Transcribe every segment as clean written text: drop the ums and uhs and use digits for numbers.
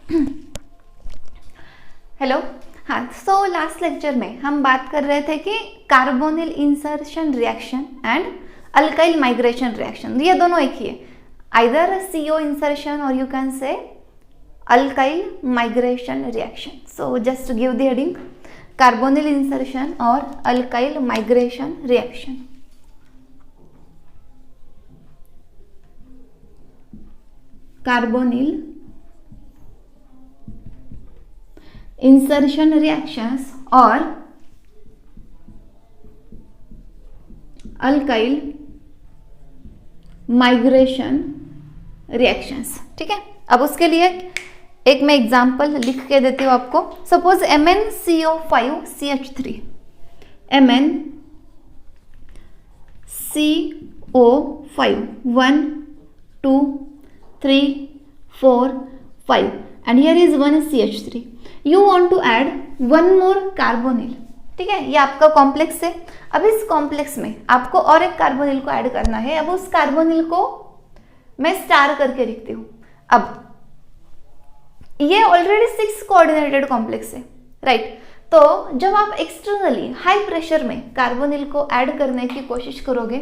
Hello. हाँ, so last lecture में हम बात कर रहे थे कि carbonyl insertion reaction and alkyl migration reaction, ये दोनों एक ही है, आइदर CO इंसर्शन और you can say alkyl migration reaction. So just give the heading carbonyl insertion और alkyl migration reaction. Carbonyl insertion reactions और अल्काइल माइग्रेशन रिएक्शंस। ठीक है, अब उसके लिए एक मैं एग्जांपल लिख के देती हूँ आपको। Suppose MnCO5CH3, MnCO5 1 2 3 4 5 and here is one CH3. You want to add one more carbonyl. ठीक है, ये आपका कॉम्प्लेक्स है। अब इस कॉम्प्लेक्स में आपको और एक कार्बोनिल को ऐड करना है। अब उस कार्बोनिल को मैं स्टार करके लिखती हूँ। अब ये ऑलरेडी 6 कोऑर्डिनेटेड कॉम्प्लेक्स है, राइट। तो जब आप एक्सटर्नली हाई प्रेशर में कार्बोनिल को ऐड करने की कोशिश करोगे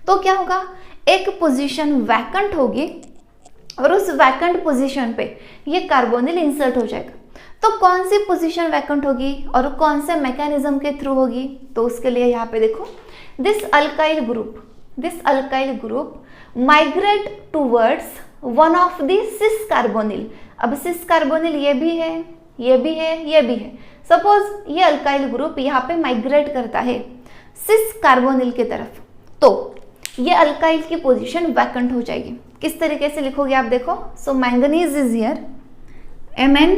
तो क्या होगा, एक पोजीशन वैकेंट होगी और उस वैकेंट पोजीशन पे ये कार्बोनिल इंसर्ट हो जाएगा। तो कौन सी पोजीशन वैकेंट होगी और कौन से मैकेनिज्म के थ्रू होगी, तो उसके लिए यहाँ पे देखो, this alkyl group migrate towards one of the cis carbonyl. अब सिस कार्बोनिल ये भी है, ये भी है, ये भी है। सपोज ये अल्काइल ग्रुप यहाँ पे माइग्रेट करता है सिस कार्बोनिल की तरफ, तो ये अल्काइल की पोजीशन वैकेंट हो जाएगी। किस तरीके से लिखोगे आप देखो। सो मैंगनीज इज हियर, Mn,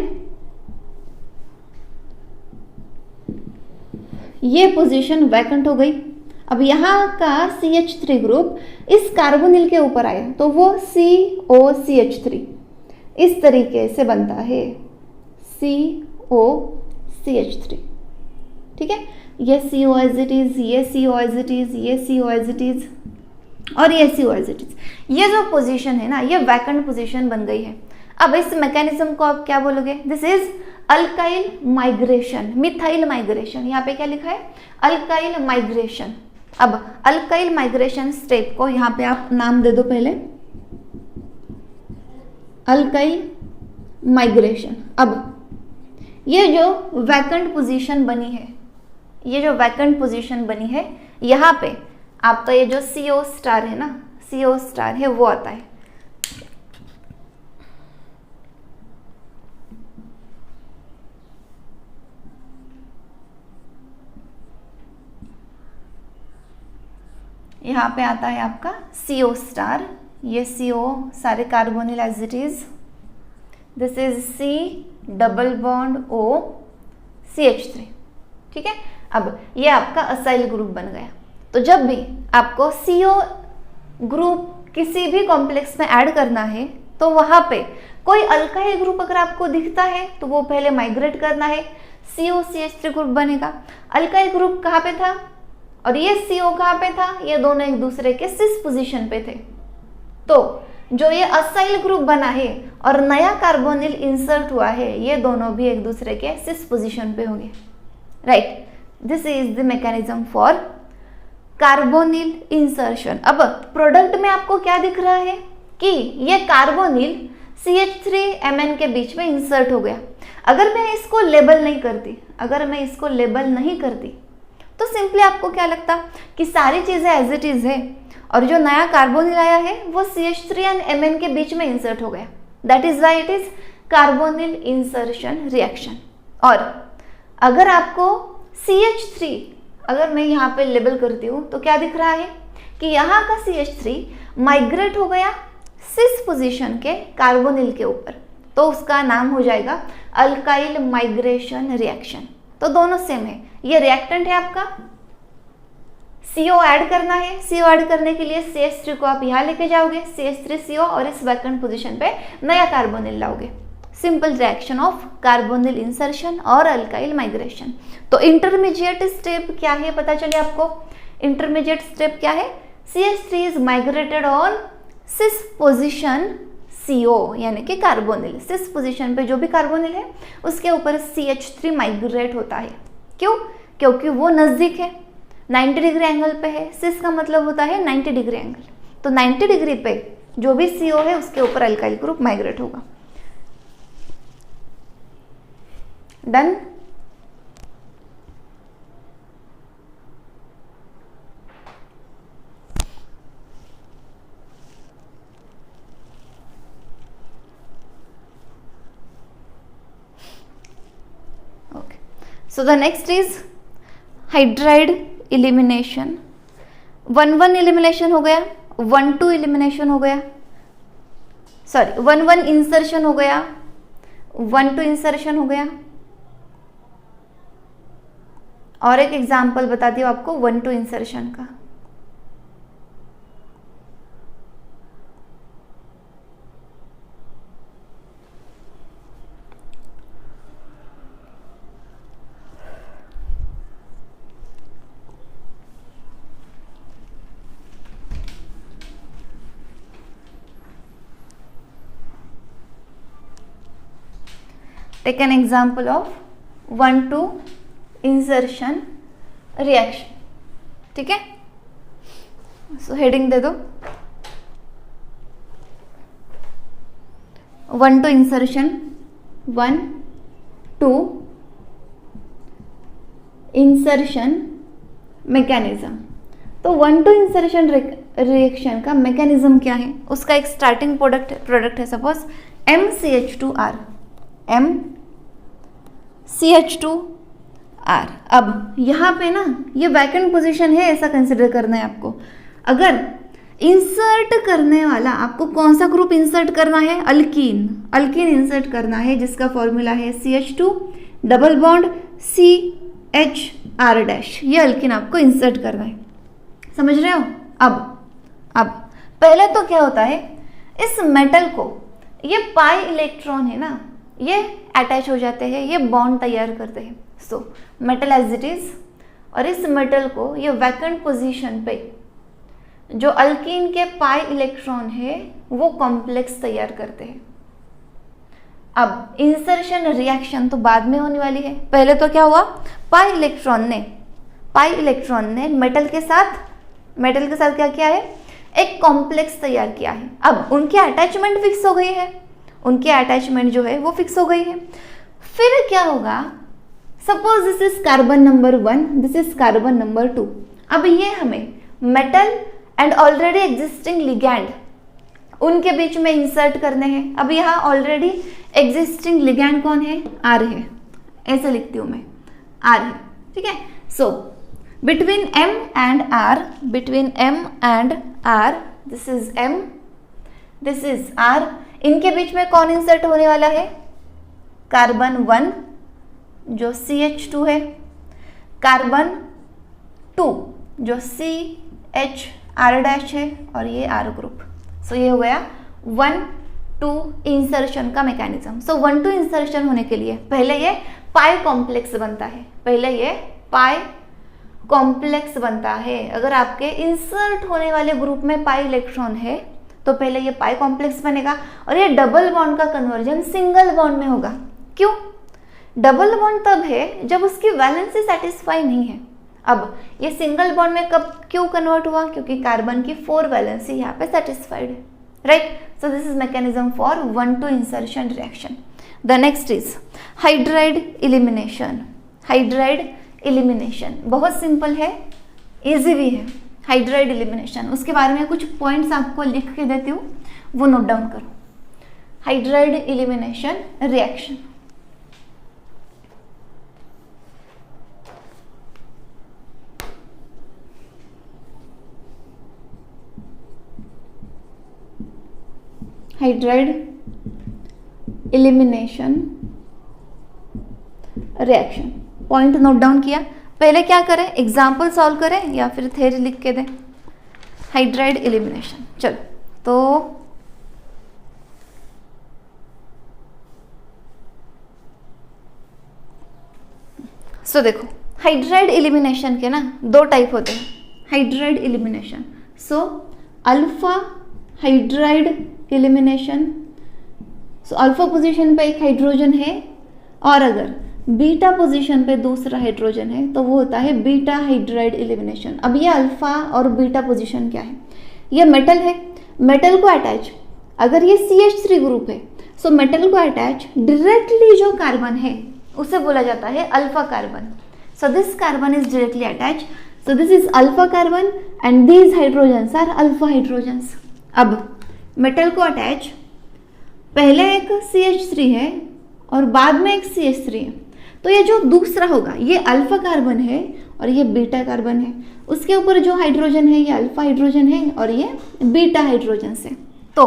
ये पोजीशन वैकेंट हो गई। अब यहाँ का CH3 ग्रुप इस कार्बोनिल के ऊपर आया तो वो COCH3 इस तरीके से बनता है, COCH3। ठीक है, ये CO एज इट इज, ये CO एज इट इज, ये CO एज इट इज और ये CO एज इट इज। ये जो पोजीशन है ना, ये वैकेंट पोजीशन बन गई है। अब इस मैकेनिज्म को आप क्या बोलोगे, this is alkyl migration, methyl migration. यहाँ पे क्या लिखा है, अल्काइल माइग्रेशन। अब अल्काइल माइग्रेशन स्टेप को यहाँ पे आप नाम दे दो पहले, अल्काइल माइग्रेशन। अब ये जो वैकेंट पोजीशन बनी है, ये जो वैकेंट पोजीशन बनी है, यहाँ पे आपका ये जो CO स्टार है ना, CO स्टार है वो आता है। यहाँ पे आता है आपका CO स्टार, ये CO सारे carbonyl as it is, this is C double bond O CH3। ठीक है, अब ये आपका असाइल ग्रुप बन गया। तो जब भी आपको CO ग्रुप किसी भी कॉम्प्लेक्स में ऐड करना है तो वहां पे कोई अल्काइल ग्रुप अगर आपको दिखता है तो वो पहले माइग्रेट करना है, COCH3 ग्रुप बनेगा। अल्काइल ग्रुप कहाँ पे था और ये CO कहाँ पे था, ये दोनों एक दूसरे के सिस पोजीशन पे थे। तो जो ये असाइल ग्रुप बना है और नया कार्बोनिल इंसर्ट हुआ है, ये दोनों भी एक दूसरे के सिस पोजीशन पे होंगे, right. This is the mechanism for carbonyl insertion. अब प्रोडक्ट में आपको क्या दिख रहा है कि ये कार्बोनिल CH3Mn के बीच में इंसर्ट हो गया। अगर मैं इसको लेबल नहीं करती, तो सिंपली आपको क्या लगता कि सारी चीजें एज इट इज है और जो नया कार्बोनिल आया है वो CH3 एंड Mn के बीच में इंसर्ट हो गया। That is why it is carbonyl insertion reaction. और अगर आपको CH3 अगर मैं यहाँ पे लेबल करती हूँ तो क्या दिख रहा है कि यहाँ का CH3 माइग्रेट हो गया सिस पोजीशन के कार्बोनिल के ऊपर, तो उसका नाम हो जाएगा अल्काइल माइग्रेशन रिएक्शन। तो दोनों सेम है, ये रिएक्टेंट है आपका, CO ऐड करना है। CO ऐड करने के लिए CH3 को आप यहाँ लेके जाओगे, CH3CO, और इस वैकेंट पोजीशन पे नया कार्बोनिल लाओगे। Simple reaction of carbonyl insertion और अल्काइल माइग्रेशन। तो इंटरमीडिएट स्टेप क्या है पता चले आपको। इंटरमीडिएट स्टेप क्या है, CH3 is migrated on cis position CO यानी कि कार्बोनिल, सिस पोजीशन पे जो भी कार्बोनिल है उसके ऊपर CH3 माइग्रेट होता है। क्यों? क्योंकि वो नज़दीक है, 90 डिग्री एंगल पे है। सिस का मतलब होता है 90 डिग्री एंगल, तो 90 डिग्री पे जो भी CO है उसके ऊपर अल्काइल ग्रुप माइग्रेट होगा। Done. Okay, so the next is hydride elimination. 1-1 elimination हो गया, 1-2 एलिमिनेशन हो गया, सॉरी 1-1 इंसर्शन हो गया, 1-2 इंसर्शन हो गया। और एक एग्जांपल बताती हूँ आपको 1-2 इंसर्शन का। Take an example of 1-2 insertion reaction. ठीक है, सो हेडिंग दे दो 1-2 इंसर्शन, 1-2 इंसर्शन मैकेनिज्म। तो 1-2 इंसर्शन रिएक्शन का मैकेनिज्म क्या है? उसका एक स्टार्टिंग प्रोडक्ट है सपोज MCH2R, MCH2R। अब यहाँ पे ना ये वैकेंट पोजीशन है, ऐसा कंसिडर करना है आपको। अगर इंसर्ट करने वाला आपको कौन सा ग्रुप इंसर्ट करना है? अल्कीन इंसर्ट करना है, जिसका फॉर्मूला है CH2 डबल बॉन्ड CHR'। ये अल्कीन आपको इंसर्ट करना है, समझ रहे हो? अब पहले तो क्या होता है, इस मेटल को, ये पाई इलेक्ट्रॉन है ना, ये अटैच हो जाते हैं, ये बॉन्ड तैयार करते हैं। So metal as it is, और इस मेटल को ये वैकेंट पोजीशन पे जो अल्कीन के पाई इलेक्ट्रॉन है वो कॉम्प्लेक्स तैयार करते हैं। अब इंसर्शन रिएक्शन तो बाद में होने वाली है। पहले तो क्या हुआ, पाई इलेक्ट्रॉन ने मेटल के साथ क्या किया है? एक कॉम्प्लेक्स तैयार किया है। अब उनकी अटैचमेंट फिक्स हो गई है, उनकी अटैचमेंट जो है वो फिक्स हो गई है। फिर क्या होगा, suppose this is carbon number 1, this is carbon number 2। अब ये हमें metal and already existing ligand उनके बीच में इंसर्ट करने हैं। अब यहाँ ऑलरेडी एग्जिस्टिंग लिगैंड कौन है? R है, ऐसे लिखती हूँ मैं, R है। ठीक है, so between M and R, this is M, this is R। इनके बीच में कौन इंसर्ट होने वाला है? कार्बन 1 जो CH2 है, कार्बन 2 जो CHR' है, और ये R ग्रुप। सो ये हो गया 1-2 इंसर्शन का मैकेनिज्म। सो 1-2 इंसर्शन होने के लिए पहले ये पाई कॉम्प्लेक्स बनता है। अगर आपके इंसर्ट होने वाले ग्रुप में पाई इलेक्ट्रॉन है तो पहले ये पाई कॉम्प्लेक्स बनेगा, और ये डबल बॉन्ड का कन्वर्जन सिंगल बॉन्ड में होगा। क्यों? डबल बॉन्ड तब है जब उसकी वैलेंसी सेटिस्फाई नहीं है। अब ये सिंगल बॉन्ड में क्यों कन्वर्ट हुआ? क्योंकि कार्बन की 4 वैलेंसी यहाँ पे सेटिस्फाइड है, right? So this is mechanism for 1-2 insertion reaction. The next is hydride elimination. बहुत सिंपल है, इजी भी है। हाइड्राइड एलिमिनेशन, उसके बारे में कुछ पॉइंट्स आपको लिख के देती हूँ, वो नोट डाउन करो। Hydride elimination reaction, hydride elimination reaction, point note down किया। पहले क्या करें, एग्जाम्पल सॉल्व करें या फिर थ्योरी लिख के दें? हाइड्राइड एलिमिनेशन, चलो तो देखो, हाइड्राइड एलिमिनेशन के ना 2 टाइप होते हैं, hydride elimination. So alpha hydride elimination so alpha position पे एक हाइड्रोजन है और अगर बीटा पोजीशन पे दूसरा हाइड्रोजन है तो वो होता है बीटा हाइड्राइड एलिमिनेशन। अब ये अल्फा और बीटा पोजीशन क्या है, ये मेटल है, मेटल को अटैच, अगर ये CH3 ग्रुप है सो मेटल को अटैच डायरेक्टली जो कार्बन है उसे बोला जाता है alpha carbon. So this carbon is directly attach, so this is alpha carbon and these hydrogens are alpha hydrogens. अब मेटल को अटैच पहले एक CH3 है और बाद में एक CH3 है, तो ये जो दूसरा होगा ये अल्फा कार्बन है और ये बीटा कार्बन है, उसके ऊपर जो हाइड्रोजन है ये अल्फा हाइड्रोजन है और ये बीटा हाइड्रोजन है। तो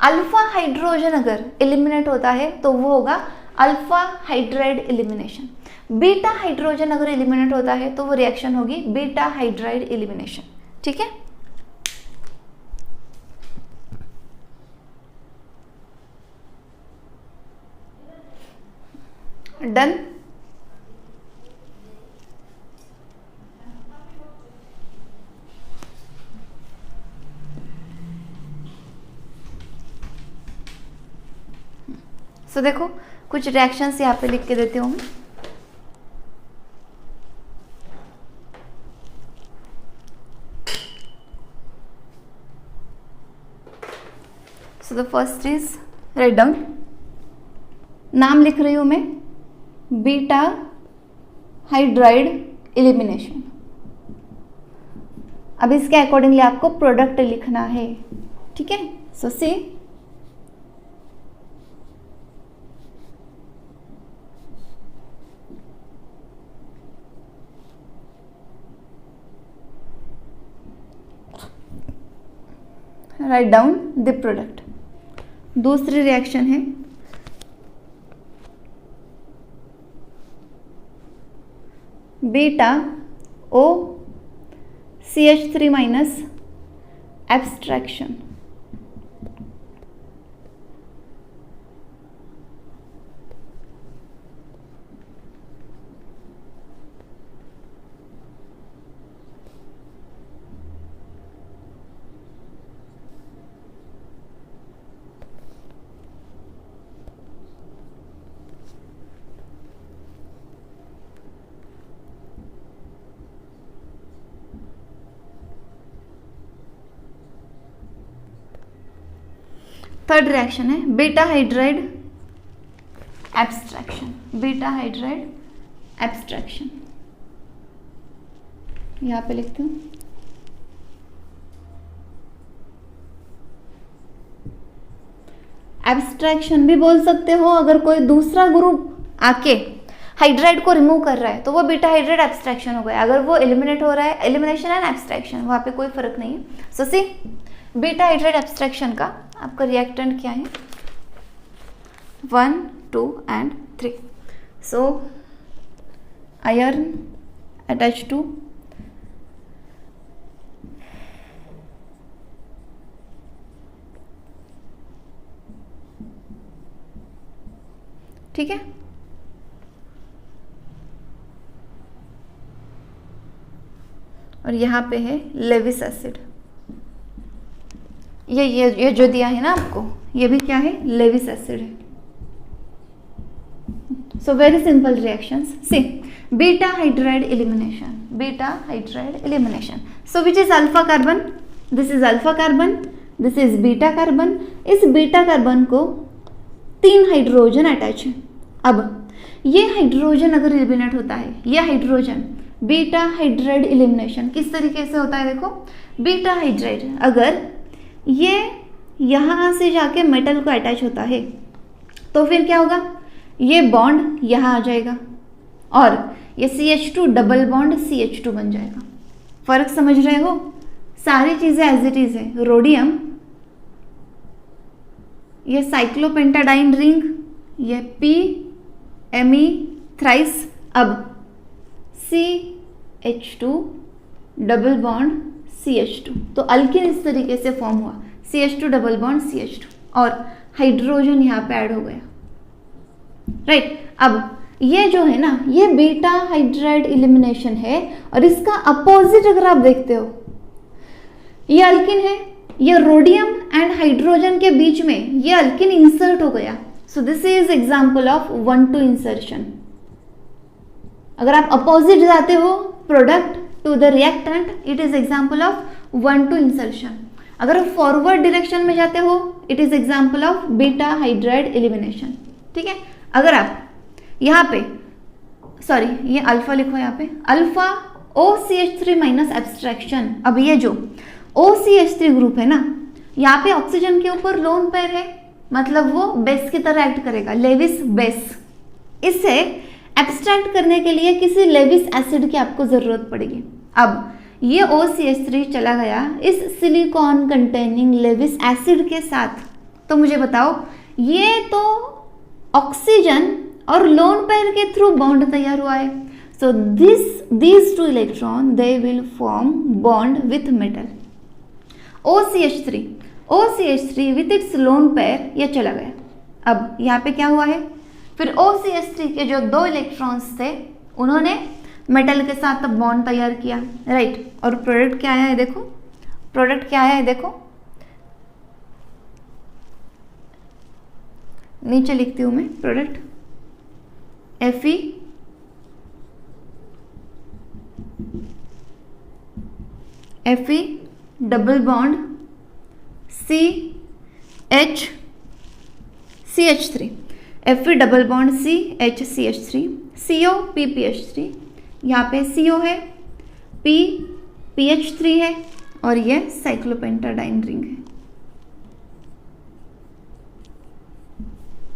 अल्फा हाइड्रोजन अगर एलिमिनेट होता है तो वो होगा alpha hydride elimination. Beta hydrogen अगर एलिमिनेट होता है तो वो रिएक्शन होगी बीटा हाइड्राइड एलिमिनेशन। ठीक है, डन। सो देखो कुछ रिएक्शंस यहाँ पे लिख के देती हूँ। So the first is, write down, नाम लिख रही हूँ मैं, बीटा हाइड्राइड एलिमिनेशन। अब इसके अकॉर्डिंगली आपको प्रोडक्ट लिखना है। ठीक है, so see write down the product. दूसरी रिएक्शन है beta O CH3 minus abstraction. Third reaction है beta hydride abstraction. Beta hydride abstraction यहां पे लिखती हूं। एब्स्ट्रैक्शन भी बोल सकते हो, अगर कोई दूसरा ग्रुप आके हाइड्राइड को रिमूव कर रहा है तो वो बीटा हाइड्राइड एब्स्ट्रैक्शन हो गया। अगर वो एलिमिनेट हो रहा है, एलिमिनेशन एंड एब्स्ट्रैक्शन, वहां पे कोई फर्क नहीं है। So see beta hydride abstraction का आपका रिएक्टेंट क्या है, 1, 2 and 3। So iron attach to ठीक है, और यहां पे है लेविस एसिड। ये जो दिया है ना आपको, ये भी क्या है, लेविस एसिड है। So very simple reactions. See beta hydride elimination, beta hydride elimination. So which is alpha carbon, this is alpha carbon, this is beta carbon. इस बीटा कार्बन को 3 हाइड्रोजन अटैच है। अब ये हाइड्रोजन अगर eliminate होता है, ये हाइड्रोजन, बीटा हाइड्राइड एलिमिनेशन किस तरीके से होता है, देखो बीटा हाइड्राइड अगर ये यहां से जाके मेटल को अटैच होता है तो फिर क्या होगा, ये बॉन्ड यहां आ जाएगा और ये CH2 डबल बॉन्ड CH2 बन जाएगा। फर्क समझ रहे हो, सारी चीजें एज इट इज है। रोडियम, ये साइक्लोपेंटाडाइन रिंग, ये PMe थ्राइस, अब CH2 डबल बॉन्ड CH2, तो अल्किन इस तरीके से फॉर्म हुआ, CH2 डबल बॉन्ड CH2 और हाइड्रोजन यहाँ पे ऐड हो गया। राइट, अब ये जो है ना, ये बीटा हाइड्राइड एलिमिनेशन है और इसका अपोजिट अगर आप देखते हो, ये अल्किन है, ये रोडियम एंड हाइड्रोजन के बीच में ये अल्किन इंसर्ट हो गया, so this is example of 1-2 insertion. अगर आप अपोजिट जाते हो product to the reactant, it is example of 1-2 insertion. अगर आप फॉरवर्ड डायरेक्शन में जाते हो, it is example of beta hydride elimination. ठीक है, अगर आप यहाँ पे सॉरी ये अल्फा लिखो, यहाँ पे अल्फा OCH3 माइनस एब्स्ट्रैक्शन. अब ये जो OCH3 ग्रुप है ना, यहाँ पे ऑक्सीजन के ऊपर लोन पेयर है, मतलब वो बेस की तरह एक्ट करेगा, लेविस बेस. इसे एब्स्ट्रैक्ट करने के लिए किसी लेविस एसिड की आपको जरूरत पड़ेगी. अब ये OCH3 चला गया इस सिलिकॉन कंटेनिंग लेविस एसिड के साथ. तो मुझे बताओ, ये तो ऑक्सीजन और लोन पेयर के थ्रू बॉन्ड तैयार हुआ है. सो these two electron they will form bond with metal. OCH3 with its lone pair ये चला गया. अब यहाँ पे क्या हुआ है, फिर OCH3 के जो 2 इलेक्ट्रॉन्स थे उन्होंने मेटल के साथ बॉन्ड तैयार किया, राइट. और प्रोडक्ट क्या आया है देखो, प्रोडक्ट क्या आया है देखो, नीचे लिखती हूं मैं product Fe double bond CH3, Fe double bond CH3, CO PPH3. यहाँ पे CO है, P PH3 है और ये साइक्लोपेंटाडाइन रिंग है.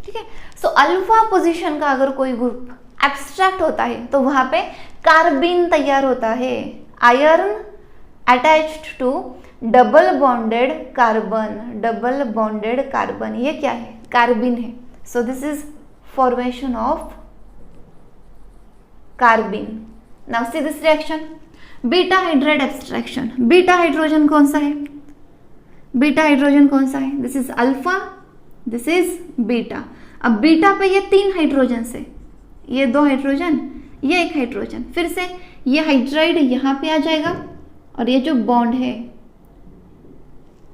ठीक है, सो अल्फा पोजीशन का अगर कोई ग्रुप एब्स्ट्रैक्ट होता है तो वहां पे कार्बिन तैयार होता है. Iron attached to double bonded carbon, ये क्या है, कार्बिन है. So this is formation of carbyne. Now see this reaction, beta hydride abstraction. Beta hydrogen कौन सा है, बीटा हाइड्रोजन कौन सा है, this is alpha, this is beta. अब बीटा पे ये 3 हाइड्रोजन से, ये 2 हाइड्रोजन, ये 1 हाइड्रोजन, फिर से ये हाइड्राइड यहाँ पे आ जाएगा और ये जो बॉन्ड है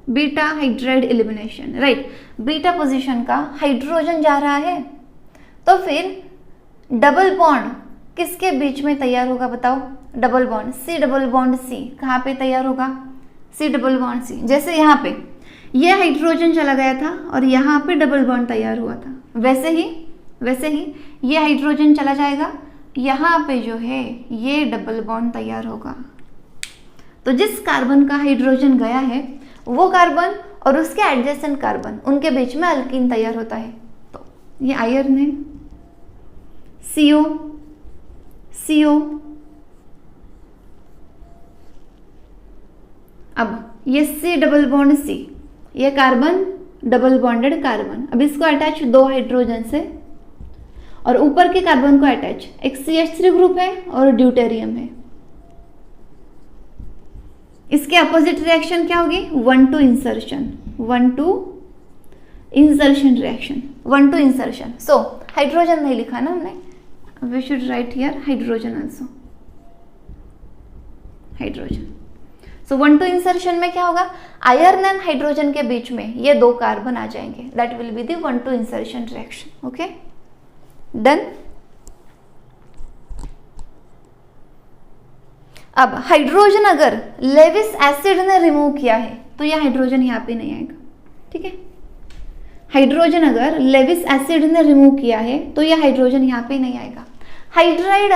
beta hydride elimination, right. Beta position का हाइड्रोजन जा रहा है तो फिर डबल बॉन्ड किसके बीच में तैयार होगा बताओ, double bond C double bond C कहाँ पे तैयार होगा, C डबल बॉन्ड C. जैसे यहाँ पे ये हाइड्रोजन चला गया था और यहाँ पे डबल बॉन्ड तैयार हुआ था, वैसे ही ये हाइड्रोजन चला जाएगा, यहाँ पे जो है ये डबल बॉन्ड तैयार होगा. तो जिस कार्बन का हाइड्रोजन गया है वो कार्बन और उसके एडजेसेंट कार्बन, उनके बीच में अल्कीन तैयार होता है. तो ये आयरन है, CO. अब ये C डबल बॉन्ड C, ये कार्बन डबल बॉन्डेड कार्बन. अब इसको अटैच 2 हाइड्रोजन से और ऊपर के कार्बन को अटैच एक CH3 ग्रुप है और ड्यूटेरियम है. इसके अपोजिट रिएक्शन क्या होगी, 1-2 insertion, 1-2 insertion reaction, 1-2 insertion. So hydrogen नहीं लिखा ना हमने, we should write here hydrogen also, hydrogen. So 1-2 insertion में क्या होगा, आयरन एंड हाइड्रोजन के बीच में ये 2 कार्बन आ जाएंगे, that will be the 1-2 insertion reaction. Okay, done. अब हाइड्रोजन अगर लेविस एसिड ने रिमूव किया है तो यह हाइड्रोजन यहाँ पे नहीं आएगा. ठीक है, हाइड्रोजन अगर लेविस एसिड ने रिमूव किया है तो यह हाइड्रोजन यहाँ पे नहीं आएगा. हाइड्राइड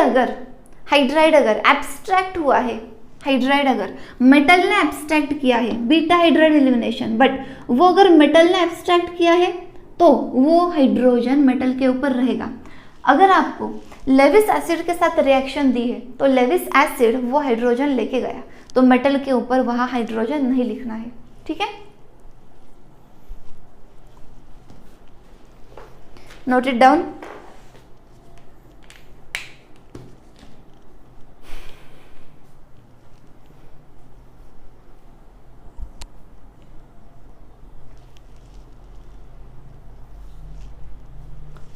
अगर एब्स्ट्रैक्ट हुआ है, हाइड्राइड अगर मेटल ने एब्स्ट्रैक्ट किया है, बीटा हाइड्राइड एलिमिनेशन, बट वो अगर मेटल ने एब्स्ट्रैक्ट किया है तो वो हाइड्रोजन मेटल के ऊपर रहेगा. अगर आपको लेविस एसिड के साथ रिएक्शन दी है तो लेविस एसिड वो हाइड्रोजन लेके गया, तो मेटल के ऊपर वहां हाइड्रोजन नहीं लिखना है. ठीक है, note it down.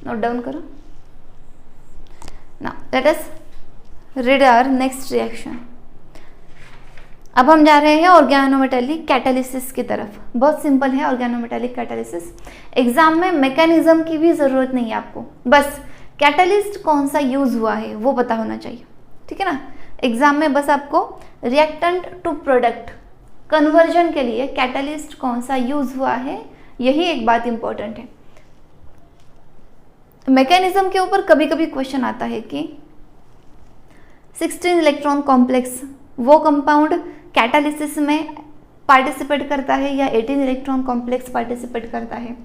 Note down करो. Now let us read our next reaction. अब हम जा रहे हैं ऑर्गेनोमेटेलिक कैटालिसिस की तरफ। बहुत सिंपल है ऑर्गेनोमेटेलिक कैटालिसिस। एग्जाम में मैकेनिज्म की भी ज़रूरत नहीं है आपको, बस कैटालिस्ट कौन सा यूज़ हुआ है वो पता होना चाहिए, ठीक है ना। एग्जाम में बस आपको रिएक्टेंट टू प्रोडक्ट कन्वर्जन के लिए कैटालिस्ट कौन सा यूज़ हुआ है, यही एक बात इंपॉर्टेंट है। मैकेनिज्म के ऊपर कभी कभी क्वेश्चन आता है कि 16 इलेक्ट्रॉन कॉम्प्लेक्स वो कंपाउंड कैटालिसिस में पार्टिसिपेट करता है या 18 इलेक्ट्रॉन कॉम्प्लेक्स पार्टिसिपेट करता है,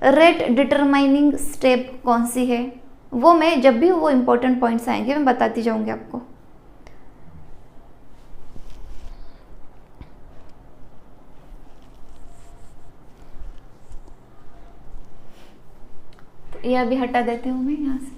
रेट डिटरमाइनिंग स्टेप कौन सी है, वो मैं जब भी वो इंपॉर्टेंट पॉइंट्स आएंगे मैं बताती जाऊंगी आपको। तो ये अभी हटा देती हूँ मैं यहाँ से।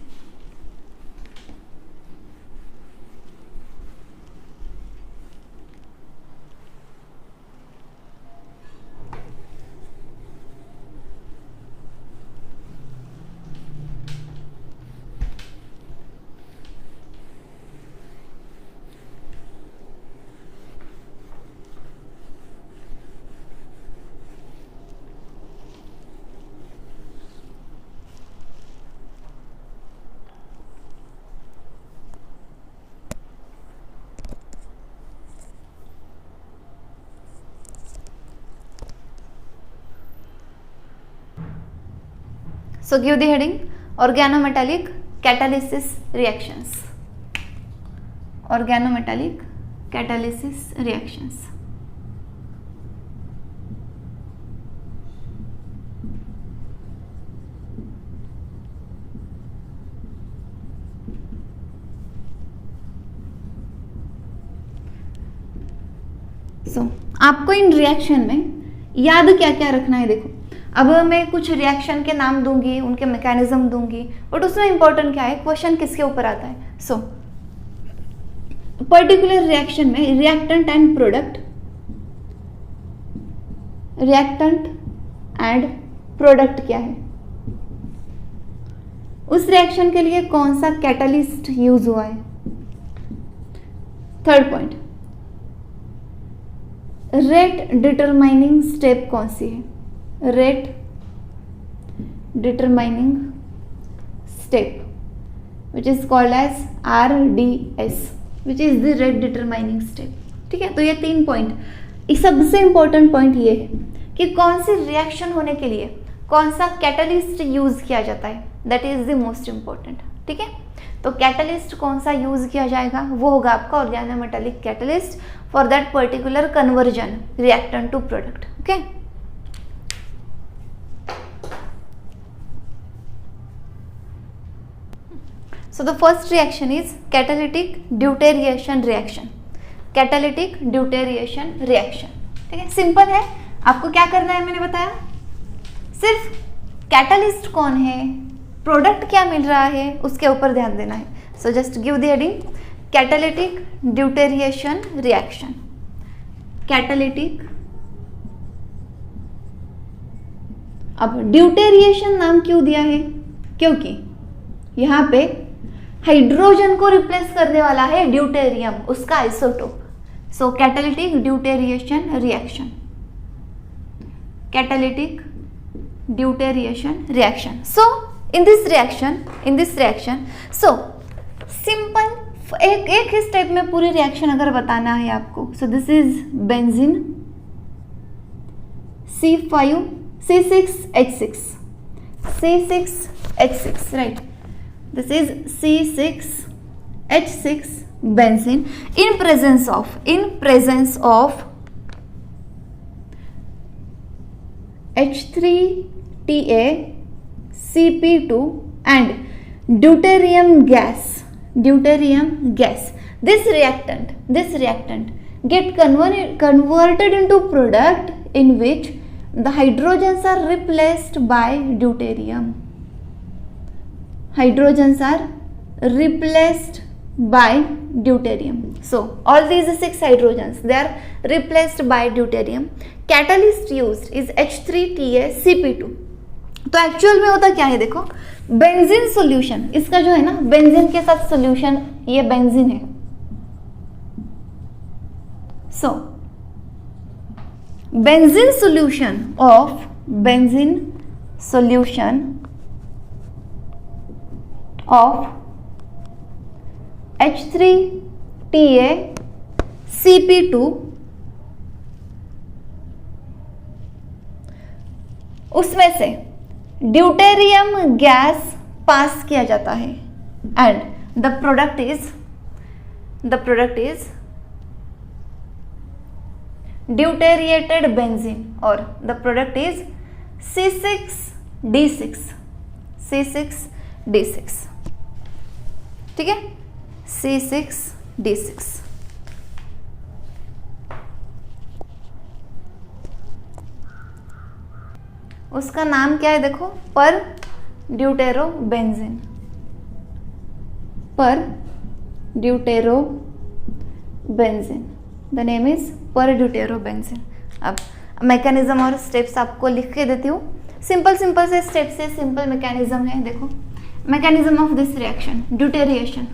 So give the heading organometallic catalysis reactions. Organometallic catalysis reactions. आपको इन रिएक्शन में याद क्या क्या रखना है, देखो अब मैं कुछ रिएक्शन के नाम दूंगी, उनके मैकेनिज्म दूंगी, बट उसमें इंपॉर्टेंट क्या है, क्वेश्चन किसके ऊपर आता है। सो पर्टिकुलर रिएक्शन में reactant and product, reactant and product क्या है, उस रिएक्शन के लिए कौन सा कैटालिस्ट यूज हुआ है। Third point, rate determining step कौन सी है, rate determining step which is called as RDS, which is the rate determining step. ठीक है, तो ये 3 पॉइंट। सबसे इंपॉर्टेंट पॉइंट ये है कि कौन सी रिएक्शन होने के लिए कौन सा कैटालिस्ट यूज किया जाता है, that is the most important. ठीक है, तो कैटालिस्ट कौन सा यूज किया जाएगा, वो होगा आपका organometallic catalyst for that particular conversion reactant to product. Okay, so the first reaction is catalytic deuteriation reaction, catalytic deuteriation reaction। ठीक है, सिंपल है, आपको क्या करना है मैंने बताया, सिर्फ कैटालिस्ट कौन है, प्रोडक्ट क्या मिल रहा है, उसके ऊपर ध्यान देना है। So just give the heading catalytic deuteriation reaction. Catalytic, अब ड्यूटेरिएशन नाम क्यों दिया है, क्योंकि यहाँ पे हाइड्रोजन को रिप्लेस करने वाला है ड्यूटेरियम, उसका isotope. So catalytic deuteriation reaction, catalytic deuteriation reaction. So in this reaction so simple, एक ही स्टेप में पूरी रिएक्शन अगर बताना है आपको। सो this is benzene C5C6H6 C6H6, right, this is C6H6 benzene in presence of H3TA CP2 and deuterium gas. This reactant get converted into product in which the hydrogens are replaced by deuterium. So all these 6 hydrogens, they are replaced by deuterium. Catalyst used is H3TA CP2. तो actual में होता क्या है, देखो benzene solution, इसका जो है ना बेंजीन के साथ सॉल्यूशन, ये बेंजीन है। सो बेंजीन solution of H3TaCP2 उसमें से ड्यूटेरियम गैस पास किया जाता है and the product is deuteriated benzene और द प्रोडक्ट इज C6D6 ठीक है, C6D6। उसका नाम क्या है देखो, पर ड्यूटेरोबेंजीन, द नेम इज पर ड्यूटेरोबेंजीन। अब मैकेनिज्म और स्टेप्स आपको लिख के देती हूँ, सिंपल से स्टेप्स है, सिंपल मैकेनिज्म है। देखो mechanism of this reaction, deuteriation,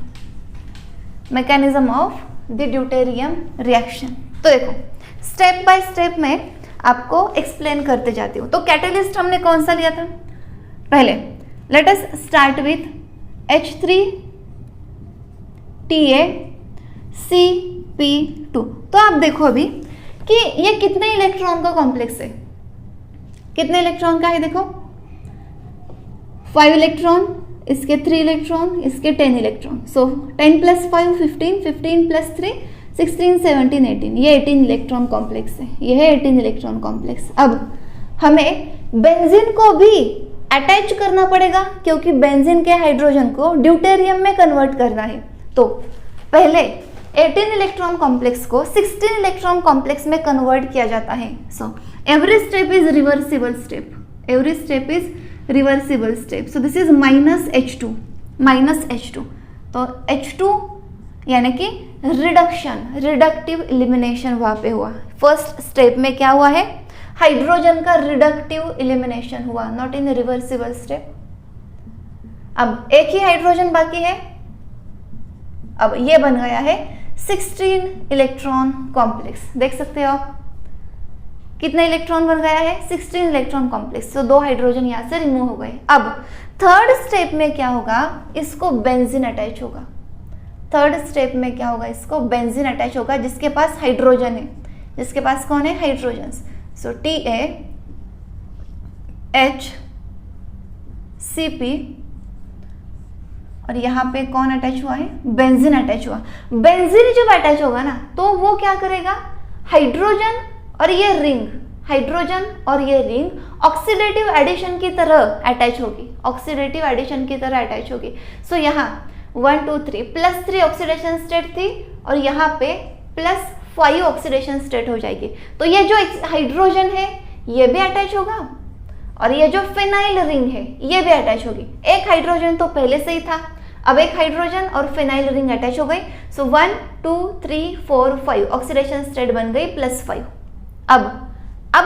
mechanism of the deuterium reaction. तो देखो स्टेप बाय स्टेप में आपको एक्सप्लेन करते जाती हूँ। तो कैटेलिस्ट हमने कौन सा लिया था पहले, late us start with H3TaCP2। तो आप देखो अभी कि ये कितने इलेक्ट्रॉन का कॉम्प्लेक्स है, कितने इलेक्ट्रॉन का है देखो, 5 इलेक्ट्रॉन, इसके 3 इलेक्ट्रॉन, इसके 10 इलेक्ट्रॉन। सो 10 + 5 15, 15 + 3 16, 17, 18, ये 18 इलेक्ट्रॉन कॉम्प्लेक्स है, ये है 18 इलेक्ट्रॉन कॉम्प्लेक्स। अब हमें बेंजीन को भी अटैच करना पड़ेगा क्योंकि बेंजीन के हाइड्रोजन को ड्यूटेरियम में कन्वर्ट करना है। तो पहले 18 इलेक्ट्रॉन कॉम्प्लेक्स को 16 इलेक्ट्रॉन कॉम्प्लेक्स में कन्वर्ट किया जाता है। So every step is reversible step, so this is -H2। तो H2 यानी कि रिडक्टिव एलिमिनेशन वहां पे हुआ। फर्स्ट स्टेप में क्या हुआ है, हाइड्रोजन का रिडक्टिव एलिमिनेशन हुआ, नॉट इन रिवर्सिबल स्टेप। अब एक ही हाइड्रोजन बाकी है, अब ये बन गया है 16 इलेक्ट्रॉन कॉम्प्लेक्स। देख सकते हो आप कितने इलेक्ट्रॉन बन गया है, 16 इलेक्ट्रॉन कॉम्प्लेक्स। तो 2 हाइड्रोजन यहां से रिमूव हो गए। अब थर्ड स्टेप में क्या होगा, इसको बेंजीन अटैच होगा। इसको बेंजीन अटैच होगा जिसके पास हाइड्रोजन है, जिसके पास कौन है, हाइड्रोजन। सो TaHCP और यहाँ पे कौन अटैच हुआ है, बेंजीन अटैच हुआ। बेंजीन जब अटैच होगा ना तो वो क्या करेगा, हाइड्रोजन और ये रिंग ऑक्सीडेटिव एडिशन की तरह अटैच होगी, सो यहाँ 1 2 3 +3 ऑक्सीडेशन स्टेट थी और यहाँ पे +5 ऑक्सीडेशन स्टेट हो जाएगी। तो ये जो हाइड्रोजन है ये भी अटैच होगा और ये जो फिनाइल रिंग है ये भी अटैच होगी। एक हाइड्रोजन तो पहले से ही था, अब एक हाइड्रोजन और फिनाइल रिंग अटैच हो गई। सो 1 2 3 4 5 ऑक्सीडेशन स्टेट बन गई +5। अब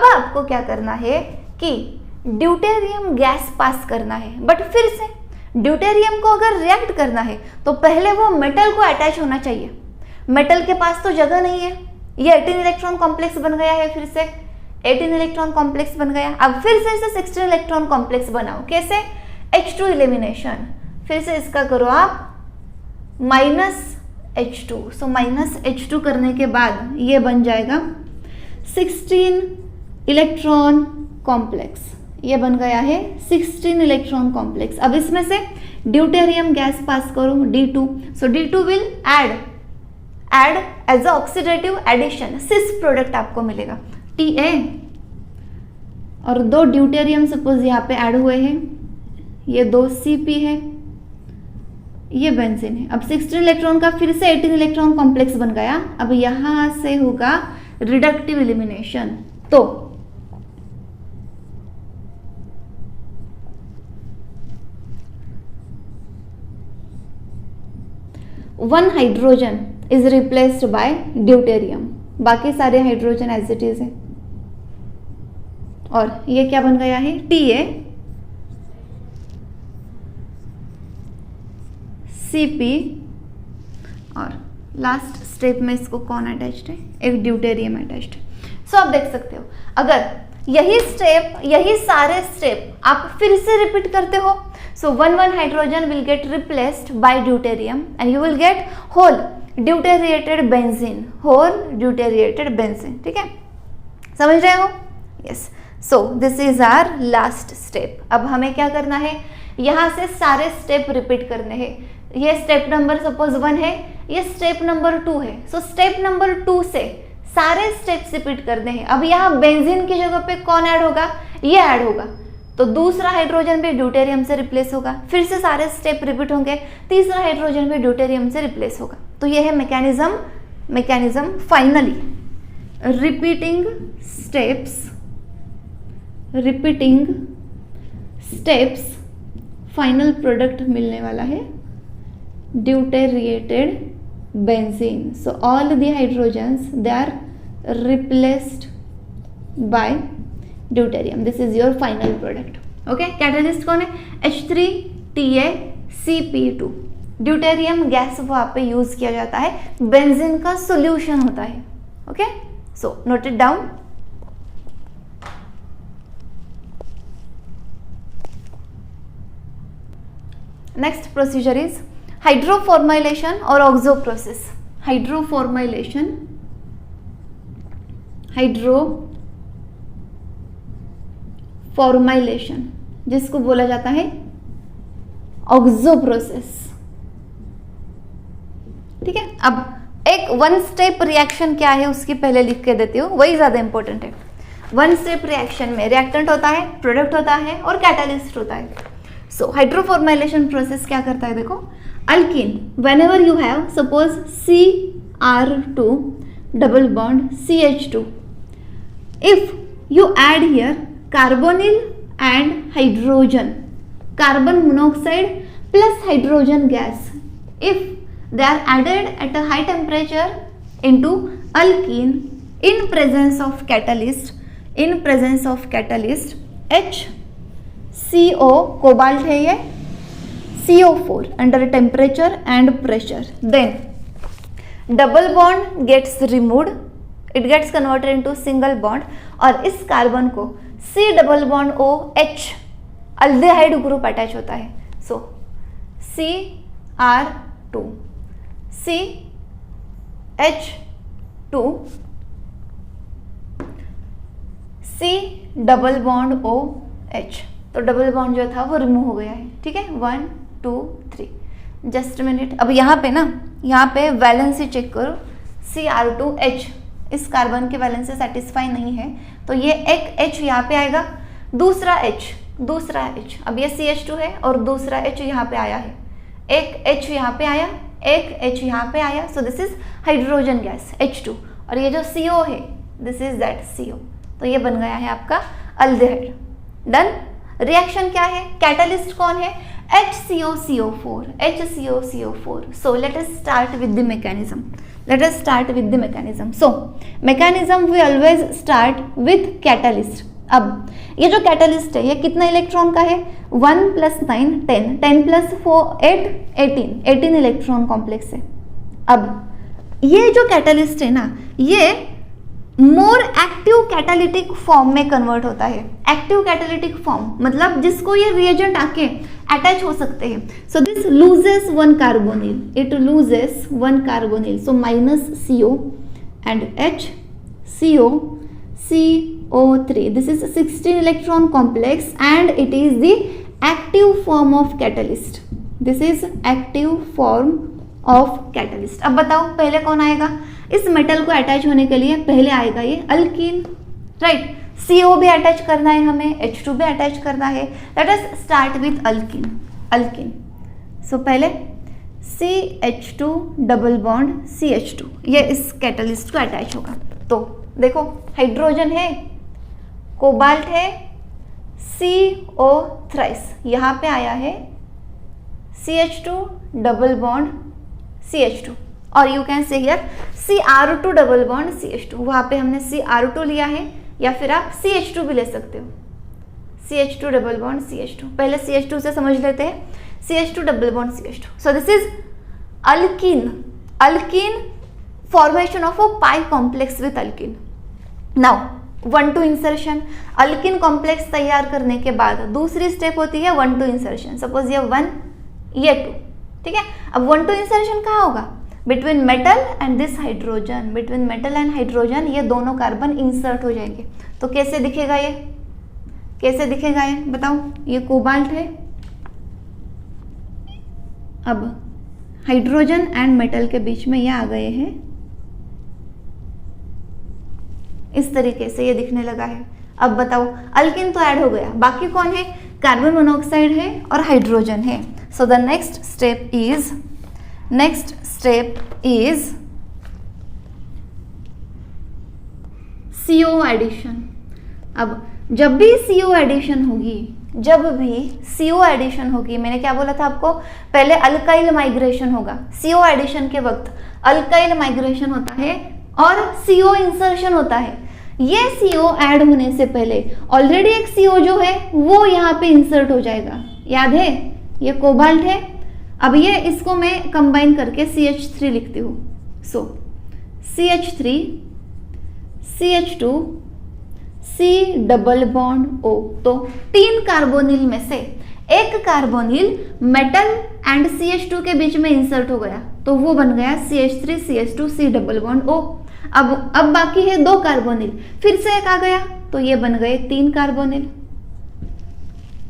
आपको क्या करना है कि ड्यूटेरियम गैस पास करना है, बट फिर से ड्यूटेरियम को अगर रिएक्ट करना है तो पहले वो मेटल को अटैच होना चाहिए। मेटल के पास तो जगह नहीं है, ये 18 इलेक्ट्रॉन कॉम्प्लेक्स बन गया है, फिर से 18 इलेक्ट्रॉन कॉम्प्लेक्स बन गया। अब फिर से इसे 16 इलेक्ट्रॉन कॉम्प्लेक्स बनाओ, कैसे, H2 एलिमिनेशन, फिर से इसका करो आप -H2। सो -H2 करने के बाद ये बन जाएगा 16 इलेक्ट्रॉन कॉम्प्लेक्स, ये बन गया है 16 इलेक्ट्रॉन कॉम्प्लेक्स। अब इसमें से ड्यूटेरियम गैस पास करो D2। So D2 will add as a oxidative addition, cis product आपको मिलेगा Ta और 2 ड्यूटेरियम सपोज यहाँ पे ऐड हुए हैं, ये 2 Cp है, ये बेंजीन है। अब 16 इलेक्ट्रॉन का फिर से 18 इलेक्ट्रॉन कॉम्प्लेक्स बन गया। अब यहां से होगा रिडक्टिव एलिमिनेशन। तो one hydrogen is replaced by deuterium, बाकी सारे हाइड्रोजन एज इट इज है। और ये क्या बन गया है, TaCP और लास्ट स्टेप में इसको कौन अटैच्ड है, एक ड्यूटेरियम अटैच्ड है। सो आप देख सकते हो, अगर यही सारे स्टेप आप फिर से रिपीट करते हो, so 1 hydrogen will get replaced by deuterium and you will get whole deuteriated benzene, ठीक है, समझ रहे हो? Yes, so this is our last step. अब हमें क्या करना है, यहाँ से सारे स्टेप रिपीट करने हैं। ये स्टेप नंबर सपोज 1 है, ये स्टेप नंबर 2 है, सो स्टेप नंबर 2 से सारे स्टेप्स रिपीट करने हैं। अब यहाँ बेंजीन की जगह पे कौन ऐड होगा, ये ऐड होगा, तो दूसरा हाइड्रोजन भी ड्यूटेरियम से रिप्लेस होगा, फिर से सारे स्टेप रिपीट होंगे, तीसरा हाइड्रोजन भी ड्यूटेरियम से रिप्लेस होगा। तो ये है mechanism. Finally repeating steps final product मिलने वाला है deuteriated benzene. So all the hydrogens they are replaced by deuterium. This is your final product. Okay, catalyst कौन है, H3TaCP2। ड्यूटेरियम गैस वहां पे यूज किया जाता है, बेंजीन का सोल्यूशन होता है। Okay, so note it down. Next procedure is hydroformylation or oxo process. hydroformylation जिसको बोला जाता है ऑक्सो प्रोसेस। ठीक है, अब एक 1 स्टेप रिएक्शन क्या है उसकी पहले लिख के देती हूँ, वही ज्यादा इंपॉर्टेंट है। 1 स्टेप रिएक्शन में रिएक्टेंट होता है, प्रोडक्ट होता है और कैटालिस्ट होता है। सो हाइड्रोफॉर्माइलेशन प्रोसेस क्या करता है, देखो, alkyne whenever you have suppose Cr2 double bond CH2, if you add here carbonyl and hydrogen, carbon monoxide plus hydrogen gas, if they are added at a high temperature into alkene in presence of catalyst HCO cobalt है ये, CO4 under temperature and pressure, then double bond gets removed, it gets converted into single bond और इस carbon को C double bond OH aldehyde group attach होता है। सो Cr2 CH2 C double bond OH, तो double bond जो था वो remove हो गया है। ठीक है, 1 2 3, जस्ट मिनट। अब यहाँ पे ना, यहाँ पे वैलेंसी चेक करो, Cr2H इस कार्बन के वैलेंसी सेटिस्फाई नहीं है, तो ये एक H यहाँ पे आएगा, दूसरा H, अब ये CH2 है और दूसरा H यहाँ पे आया है, एक H यहाँ पे आया, एक H यहाँ पे आया, सो this is hydrogen gas H2, और ये जो CO है दिस इज दैट CO, तो ये बन गया है आपका अल्डेहाइड। डन। रिएक्शन क्या है, कैटलिस्ट कौन है, HCOCO4। So let us start with the mechanism. So mechanism we always start with catalyst. अब ये जो कैटलिस्ट है ये कितना इलेक्ट्रॉन का है, 1 + 9 10, 10 + 4 8, 18 इलेक्ट्रॉन कॉम्प्लेक्स है। अब ये जो कैटलिस्ट है ना, ये मोर एक्टिव कैटालिटिक फॉर्म में कन्वर्ट होता है। एक्टिव कैटालिटिक फॉर्म मतलब जिसको ये रिएजेंट आके अटैच हो सकते हैं। So this loses 1 carbonyl, it loses 1 carbonyl, so -CO and HCO3, this is 16 electron complex and it is the active form of catalyst. This is active form of catalyst. अब बताओ पहले कौन आएगा, इस मेटल को अटैच होने के लिए पहले आएगा ये अल्कीन, राइट। CO भी अटैच करना है हमें, H2 भी अटैच करना है। Let us start with alkene. So पहले CH2 डबल बॉन्ड CH2, ये इस कैटलिस्ट को अटैच होगा। तो देखो हाइड्रोजन है, कोबाल्ट है, CO थ्राइस यहाँ पे आया है, CH2 डबल बॉन्ड CH2, और यू कैन से here Cr2 double bond CH2, वहाँ पे हमने Cr2 लिया है, या फिर आप CH2 भी ले सकते हो, CH2 डबल बॉन्ड CH2। पहले CH2 से समझ लेते हैं, CH2 double bond CH2। So this is alkyne formation of a pi complex with alkyne. Now 1,2 insertion, alkene complex तैयार करने के बाद दूसरी स्टेप होती है 1,2 इंसर्शन। सपोज ये 1 ये 2, ठीक है। अब 1,2 इंसर्शन कहाँ होगा? Between metal and this hydrogen, between metal and hydrogen ये दोनों कार्बन इंसर्ट हो जाएंगे। तो कैसे दिखेगा ये, कैसे दिखेगा ये बताओ? ये कोबाल्ट है, अब हाइड्रोजन एंड मेटल के बीच में ये आ गए हैं, इस तरीके से ये दिखने लगा है। अब बताओ अल्किन तो ऐड हो गया, बाकी कौन है? कार्बन मोनोऑक्साइड है और हाइड्रोजन है। So the next step is CO addition. अब जब भी CO एडिशन होगी, मैंने क्या बोला था आपको? पहले अल्काइल माइग्रेशन होगा। CO एडिशन के वक्त अल्काइल माइग्रेशन होता है और CO इंसर्शन होता है। ये CO ऐड होने से पहले ऑलरेडी एक CO जो है वो यहाँ पे इंसर्ट हो जाएगा। याद है, ये कोबाल्ट है। अब ये इसको मैं कंबाइन करके CH3 लिखती हूँ। सो CH3 CH2 C double bond O। तो 3 कार्बोनिल में से एक कार्बोनिल मेटल एंड CH2 के बीच में इंसर्ट हो गया, तो वो बन गया CH3 CH2 C double bond O। अब बाकी है 2 कार्बोनिल, फिर से एक आ गया, तो ये बन गए 3 कार्बोनिल।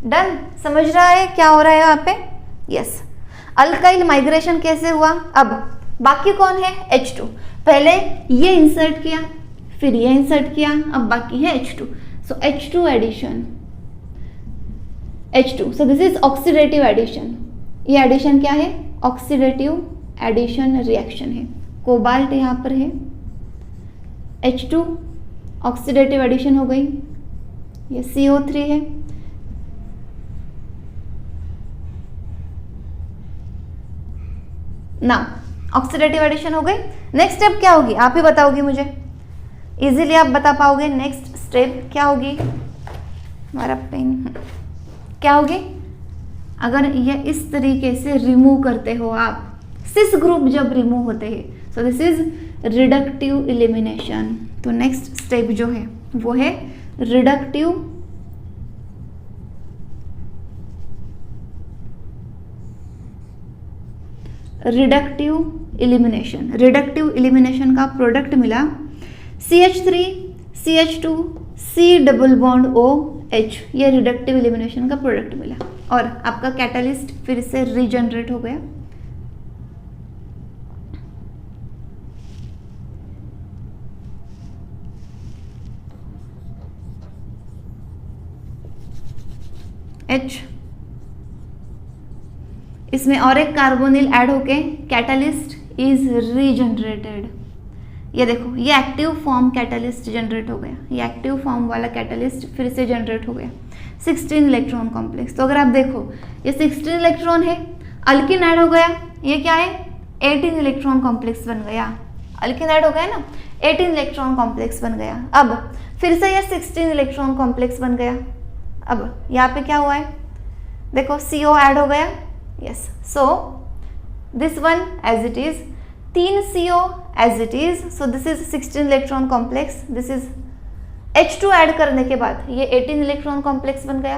डन? समझ रहा है क्या हो रहा है यहाँ पे? यस। अल्काइल माइग्रेशन कैसे हुआ? अब बाकी कौन है? H2। पहले ये इंसर्ट किया, फिर ये इंसर्ट किया, अब बाकी है H2। So H2 addition, H2। So this is oxidative addition. ये एडिशन क्या है? ऑक्सीडेटिव एडिशन रिएक्शन है। कोबाल्ट यहाँ पर है, H2 ऑक्सीडेटिव एडिशन हो गई, ये CO3 है, ना ऑक्सीडेटिव एडिशन हो गई। नेक्स्ट स्टेप क्या होगी? आप ही बताओगी मुझे, इजीली आप बता पाओगे। नेक्स्ट स्टेप क्या होगी? हमारा पेन क्या होगी? अगर ये इस तरीके से रिमूव करते हो आप, सिस ग्रुप जब रिमूव होते हैं, सो दिस इज रिडक्टिव एलिमिनेशन। तो नेक्स्ट स्टेप जो है वो है रिडक्टिव एलिमिनेशन। रिडक्टिव एलिमिनेशन का प्रोडक्ट मिला CH3 CH2 C double bond OH, ये रिडक्टिव एलिमिनेशन का प्रोडक्ट मिला और आपका कैटालिस्ट फिर से रीजनरेट हो गया। H, इसमें और एक कार्बोनिल ऐड होके कैटालिस्ट इज रीजनरेटेड। ये देखो, ये एक्टिव फॉर्म कैटालिस्ट जनरेट हो गया, ये एक्टिव फॉर्म वाला कैटालिस्ट फिर से जनरेट हो गया। 16 इलेक्ट्रॉन कॉम्प्लेक्स। तो अगर आप देखो ये 16 इलेक्ट्रॉन है, अल्किन ऐड हो गया, ये क्या है? 18 इलेक्ट्रॉन कॉम्प्लेक्स बन गया। अल्किन ऐड हो गया ना, 18 इलेक्ट्रॉन कॉम्प्लेक्स बन गया। अब फिर से ये 16 इलेक्ट्रॉन कॉम्प्लेक्स बन गया। अब यहाँ पे क्या हुआ है? देखो CO ऐड हो गया। Yes, so this one as it is, 3 CO as it is. So this is 16 electron complex, this is H2 add करने के बाद ये 18 इलेक्ट्रॉन कॉम्प्लेक्स बन गया।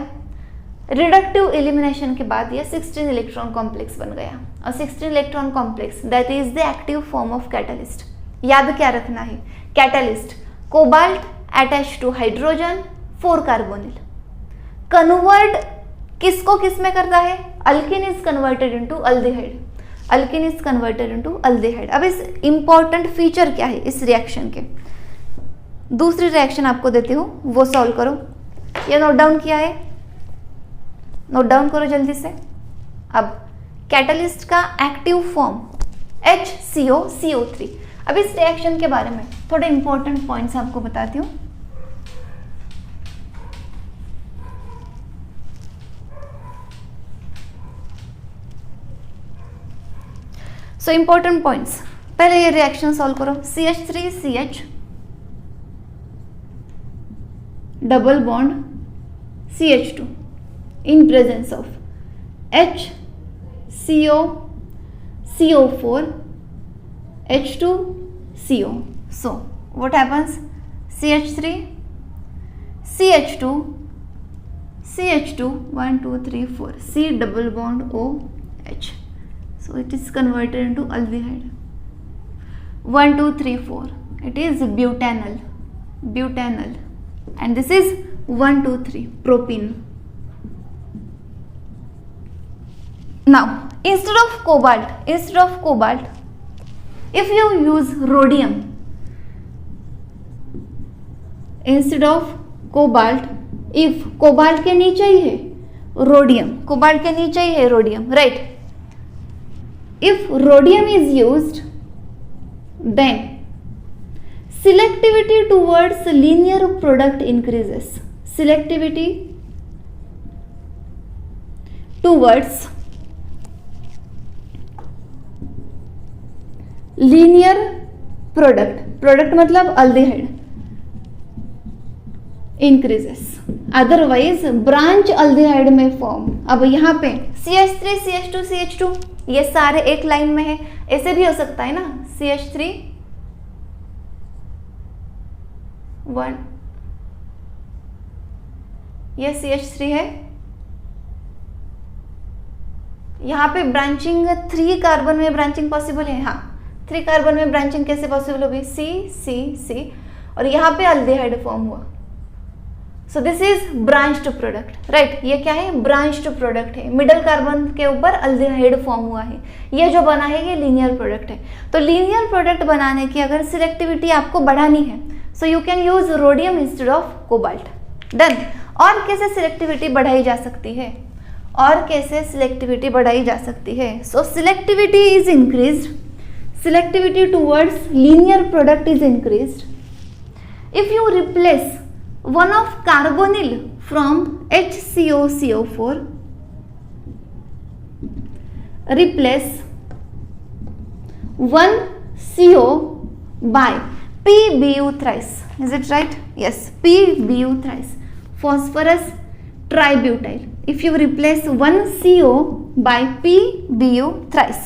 रिडक्टिव एलिमिनेशन के बाद ये 16 इलेक्ट्रॉन कॉम्प्लेक्स बन गया और 16 electron complex that is the active form of catalyst. याद क्या रखना है? Catalyst cobalt attach to hydrogen 4 carbonyl. Convert किसको किस में करता है? Alkyne is converted into aldehyde, alkyne is converted into aldehyde. अब इस इंपॉर्टेंट फीचर क्या है इस रिएक्शन के? दूसरी रिएक्शन आपको देती हूँ, वो सॉल्व करो। ये नोट डाउन किया है, नोट डाउन करो जल्दी से। अब कैटालिस्ट का एक्टिव फॉर्म HCO CO3। अब इस रिएक्शन के बारे में थोड़े इंपॉर्टेंट पॉइंट्स आपको बताती हूँ। सो इंपॉर्टेंट पॉइंट्स, पहले ये रिएक्शन सॉल्व करो। CH3CH double bond CH2 in presence of HCO CO4 H2CO. So what happens? CH3, CH2, CH2, 1 2 3 4, C double bond OH. So it is converted into aldehyde. 1 2 3 4, it is butanol, butanol, and this is 1 2 3 propene. Now instead of cobalt, if you use rhodium, instead of cobalt, if cobalt के नीचे ही है rhodium, cobalt के नीचे ही है rhodium, right? If rhodium is used, then selectivity towards linear product increases. Selectivity towards linear product मतलब aldehyde increases. Otherwise branch aldehyde में फॉर्म. अब यहाँ पे CH3, CH2, CH2 ये सारे एक लाइन में है, ऐसे भी हो सकता है ना, CH3 1, ये CH3 है, यहाँ पे ब्रांचिंग 3 कार्बन में ब्रांचिंग पॉसिबल है. हाँ, 3 कार्बन में ब्रांचिंग कैसे पॉसिबल होगी? C C C, और यहाँ पे अल्डिहाइड फॉर्म हुआ. सो this is branched product, right? ये क्या है? ब्रांच्ड प्रोडक्ट है. मिडल कार्बन के ऊपर अल्डिहाइड फॉर्म हुआ है. ये जो बना है ये लीनियर प्रोडक्ट है. तो लीनियर प्रोडक्ट बनाने की अगर सिलेक्टिविटी आपको बढ़ानी है, so you can use rhodium instead of cobalt. Done. और कैसे सिलेक्टिविटी बढ़ाई जा सकती है? और कैसे सिलेक्टिविटी बढ़ाई जा सकती है? So selectivity is increased, selectivity towards linear product is increased if you replace one of carbonyl from HCOCO4, replace one CO by PBU thrice. Is it right? Yes, PBU thrice, phosphorus tributyl. If you replace one CO by PBU thrice,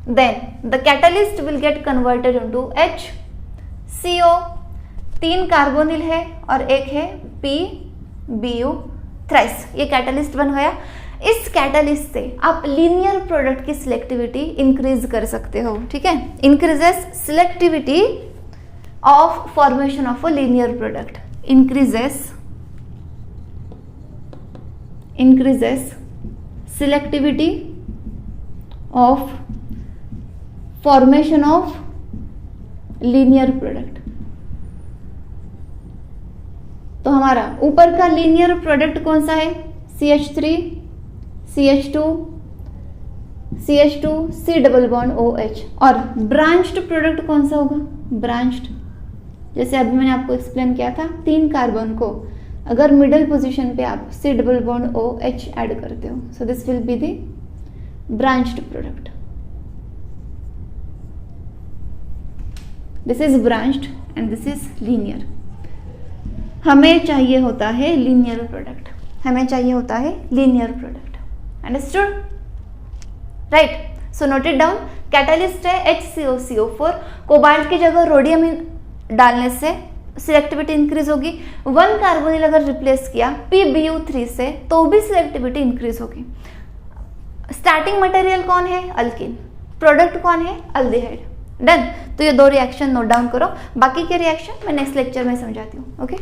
then the catalyst will get converted into HCO. 3 carbonyl है और एक है PBU thrice. ये catalyst बन गया. इस catalyst से आप लीनियर प्रोडक्ट की सिलेक्टिविटी इंक्रीज कर सकते हो. ठीक है? Increases selectivity of formation of a linear product, increases selectivity of formation of linear product. तो हमारा ऊपर का लीनियर प्रोडक्ट कौन सा है? CH3, CH2, CH2, C double bond OH. और ब्रांच्ड प्रोडक्ट कौन सा होगा? ब्रांच्ड, जैसे अभी मैंने आपको एक्सप्लेन किया था, 3 कार्बन को अगर मिडल पोजीशन पे आप C double bond OH add करते हो, so this will be the branched product. This is branched and this is linear. हमें चाहिए होता है लीनियर प्रोडक्ट, हमें चाहिए होता है linear product. Understood? Right. So note it down. Catalyst है HCOCO4. कोबाल्ट की जगह रोडियम डालने से सिलेक्टिविटी इंक्रीज होगी. 1 कार्बोनिल अगर रिप्लेस किया PBU3 से तो भी सिलेक्टिविटी इंक्रीज होगी. स्टार्टिंग मटेरियल कौन है? अल्किन. प्रोडक्ट कौन है? अल्डिहाइड. डन. तो ये 2 रिएक्शन नोट डाउन करो. बाकी के रिएक्शन मैं नेक्स्ट लेक्चर में समझाती हूँ. ओके.